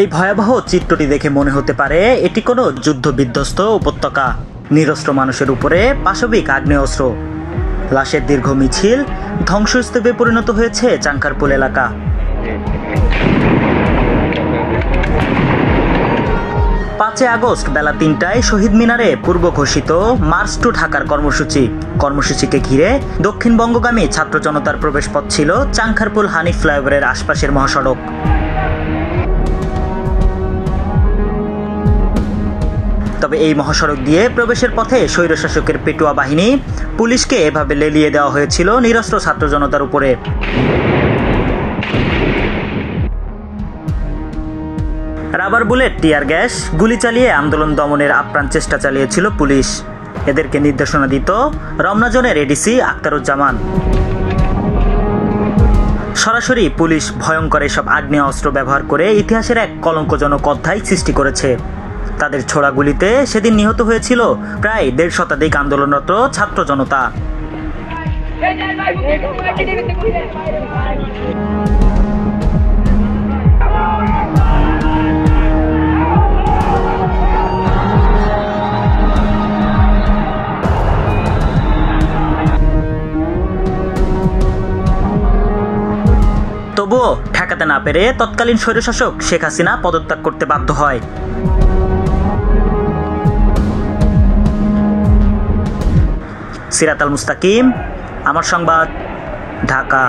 এই ভয়াবহ চিত্রটি দেখে মনে হতে পারে এটি কোনো যুদ্ধবিধ্বস্ত উপত্যকা। নিরস্ত্র মানুষের উপরে পাশবিক আগ্নেয়াস্ত্র, লাশের দীর্ঘ মিছিল, ধ্বংসস্তূপে পরিণত হয়েছে চাংখারপুল এলাকা। 5 আগস্ট বেলা 3টায় শহীদ মিনারে পূর্ব ঘোষিত মার্চ টু ঢাকার কর্মসূচিকে ঘিরে দক্ষিণ বঙ্গগামী ছাত্র জনতার প্রবেশপথ ছিল চাংখারপুল হানিফ ফ্লাইওভারের আশপাশের মহাসড়ক। তবে এই মহাসড়ক দিয়ে প্রবেশের পথে স্বৈরশাসকের পেটুয়া বাহিনী পুলিশকে এভাবে লেলিয়ে দেওয়া হয়েছিল নিরস্ত্র ছাত্র জনতার উপরে। রাবার বুলেট, টিয়ার গ্যাস, গুলি চালিয়ে আন্দোলন দমনের আপ্রাণ চেষ্টা চালিয়েছিল পুলিশ। এদেরকে নির্দেশনা দিত রমনা জোনের এডিসি আখতারুজ্জামান। সরাসরি পুলিশ ভয়ঙ্কর এসব আগ্নেয়াস্ত্র ব্যবহার করে ইতিহাসের এক কলঙ্কজনক অধ্যায় সৃষ্টি করেছে। তাদের ছোড়া গুলিতে সেদিন নিহত হয়েছিল প্রায় 1.5 শতাধিক আন্দোলনরত ছাত্র জনতা। তবুও ঠেকাতে না পেরে তৎকালীন স্বৈরশাসক শেখ হাসিনা পদত্যাগ করতে বাধ্য হয়। সিরাত আল মুস্তাকিম, আমার সংবাদ, ঢাকা।